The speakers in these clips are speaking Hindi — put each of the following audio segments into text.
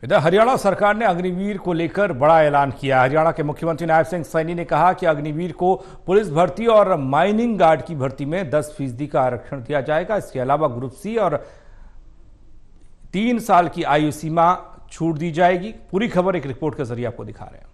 इधर हरियाणा सरकार ने अग्निवीर को लेकर बड़ा ऐलान किया। हरियाणा के मुख्यमंत्री नायब सिंह सैनी ने कहा कि अग्निवीर को पुलिस भर्ती और माइनिंग गार्ड की भर्ती में 10% का आरक्षण दिया जाएगा। इसके अलावा ग्रुप सी और 3 साल की आयु सीमा छूट दी जाएगी। पूरी खबर एक रिपोर्ट के जरिए आपको दिखा रहे हैं।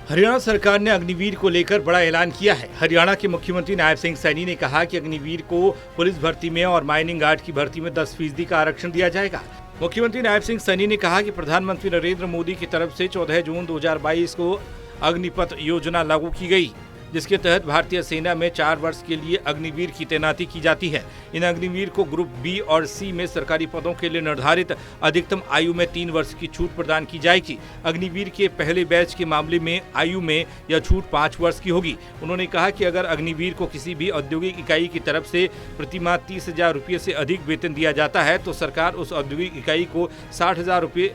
हरियाणा सरकार ने अग्निवीर को लेकर बड़ा ऐलान किया है। हरियाणा के मुख्यमंत्री नायब सिंह सैनी ने कहा कि अग्निवीर को पुलिस भर्ती में और माइनिंग गार्ड की भर्ती में 10% का आरक्षण दिया जाएगा। मुख्यमंत्री नायब सिंह सैनी ने कहा कि प्रधानमंत्री नरेंद्र मोदी की तरफ से 14 जून 2022 को अग्निपथ योजना लागू की गई, जिसके तहत भारतीय सेना में 4 वर्ष के लिए अग्निवीर की तैनाती की जाती है। इन अग्निवीर को ग्रुप बी और सी में सरकारी पदों के लिए निर्धारित अधिकतम आयु में 3 वर्ष की छूट प्रदान की जाएगी। अग्निवीर के पहले बैच के मामले में आयु में यह छूट 5 वर्ष की होगी। उन्होंने कहा कि अगर अग्निवीर को किसी भी औद्योगिक इकाई की तरफ से प्रतिमाह 30,000 रुपये से अधिक वेतन दिया जाता है तो सरकार उस औद्योगिक इकाई को 60,000 रुपये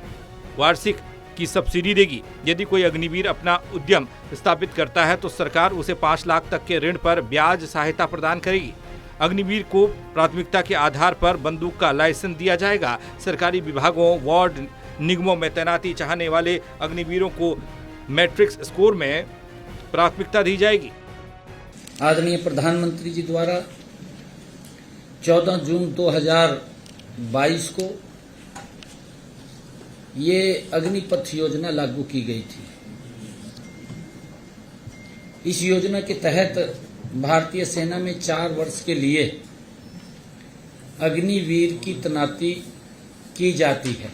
वार्षिक की सब्सिडी देगी। यदि कोई अग्निवीर अपना उद्यम स्थापित करता है तो सरकार उसे 5 लाख तक के ऋण पर ब्याज सहायता प्रदान करेगी। अग्निवीर को प्राथमिकता के आधार पर बंदूक का लाइसेंस दिया जाएगा। सरकारी विभागों, वार्ड, निगमों में तैनाती चाहने वाले अग्निवीरों को मैट्रिक्स स्कोर में प्राथमिकता दी जाएगी। आदरणीय प्रधानमंत्री जी द्वारा 14 जून 2022 को ये अग्निपथ योजना लागू की गई थी। इस योजना के तहत भारतीय सेना में 4 वर्ष के लिए अग्निवीर की तैनाती की जाती है।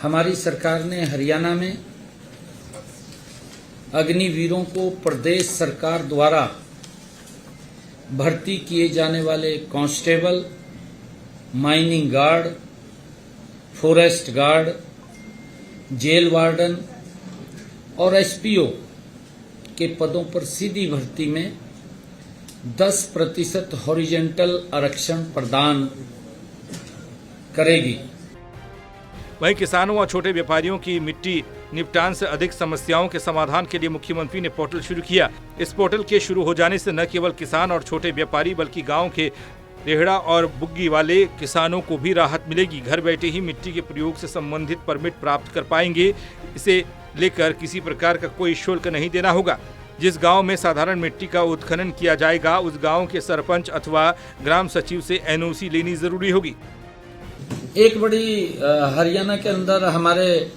हमारी सरकार ने हरियाणा में अग्निवीरों को प्रदेश सरकार द्वारा भर्ती किए जाने वाले constable, mining guard, forest guard, jail warden और एसपीओ के पदों पर सीधी भर्ती में 10% हॉरिजॉन्टल आरक्षण प्रदान करेगी। वहीं किसानों और छोटे व्यापारियों की मिट्टी निपटान से अधिक समस्याओं के समाधान के लिए मुख्यमंत्री ने पोर्टल शुरू किया। इस पोर्टल के शुरू हो जाने से न केवल किसान और छोटे व्यापारी बल्कि गाँव के रेहड़ा और बुग्गी वाले किसानों को भी राहत मिलेगी। घर बैठे ही मिट्टी के प्रयोग से संबंधित परमिट प्राप्त कर पाएंगे। इसे लेकर किसी प्रकार का कोई शुल्क नहीं देना होगा। जिस गांव में साधारण मिट्टी का उत्खनन किया जाएगा उस गांव के सरपंच अथवा ग्राम सचिव से एनओसी लेनी जरूरी होगी। एक बड़ी हरियाणा के अंदर हमारे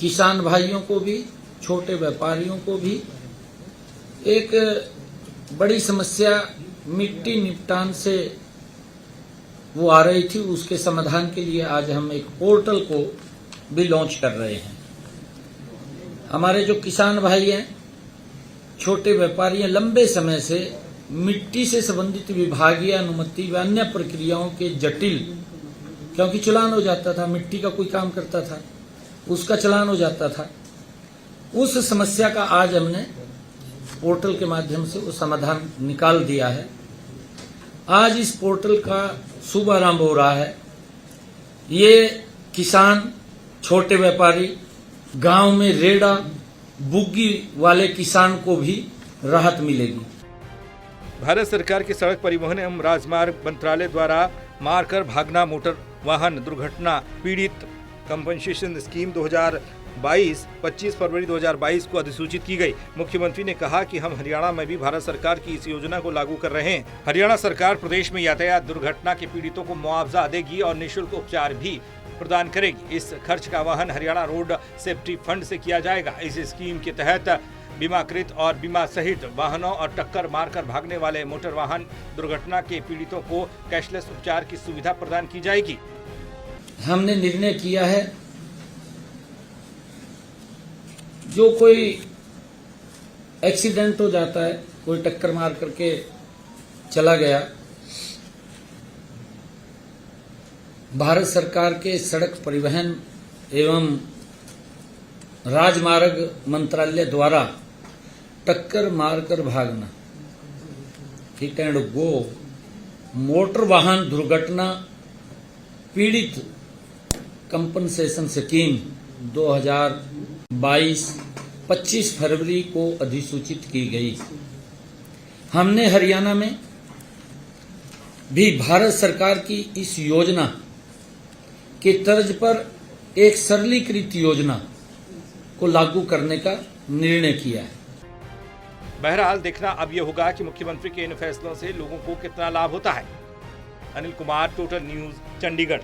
किसान भाइयों को भी, छोटे व्यापारियों को भी एक बड़ी समस्या मिट्टी निपटान से वो आ रही थी। उसके समाधान के लिए आज हम एक पोर्टल को भी लॉन्च कर रहे हैं। हमारे जो किसान भाई हैं, छोटे व्यापारी हैं, लंबे समय से मिट्टी से संबंधित विभागीय अनुमति व अन्य प्रक्रियाओं के जटिल, क्योंकि चालान हो जाता था, मिट्टी का कोई काम करता था उसका चालान हो जाता था, उस समस्या का आज हमने पोर्टल के माध्यम से वो समाधान निकाल दिया है। आज इस पोर्टल का शुभारंभ हो रहा है। ये किसान, छोटे व्यापारी, गांव में रेड़ा बुग्गी वाले किसान को भी राहत मिलेगी। भारत सरकार के सड़क परिवहन एवं राजमार्ग मंत्रालय द्वारा मारकर भागना मोटर वाहन दुर्घटना पीड़ित कंपनसेशन स्कीम 2022 25 फरवरी 2022 को अधिसूचित की गई। मुख्यमंत्री ने कहा कि हम हरियाणा में भी भारत सरकार की इस योजना को लागू कर रहे हैं। हरियाणा सरकार प्रदेश में यातायात दुर्घटना के पीड़ितों को मुआवजा देगी और निःशुल्क उपचार भी प्रदान करेगी। इस खर्च का वहन हरियाणा रोड सेफ्टी फंड से किया जाएगा। इस स्कीम के तहत बीमाकृत और बीमा सहित वाहनों और टक्कर मारकर भागने वाले मोटर वाहन दुर्घटना के पीड़ितों को कैशलेस उपचार की सुविधा प्रदान की जाएगी। हमने निर्णय किया है, जो कोई एक्सीडेंट हो जाता है, कोई टक्कर मार करके चला गया, भारत सरकार के सड़क परिवहन एवं राजमार्ग मंत्रालय द्वारा टक्कर मारकर भागना हिट एंड गो मोटर वाहन दुर्घटना पीड़ित कंपनसेशन स्कीम 2022 25 फरवरी को अधिसूचित की गई। हमने हरियाणा में भी भारत सरकार की इस योजना के तर्ज पर एक सरलीकृत योजना को लागू करने का निर्णय किया है। बहरहाल देखना अब ये होगा कि मुख्यमंत्री के इन फैसलों से लोगों को कितना लाभ होता है। Anil Kumar, total news, Chandigarh.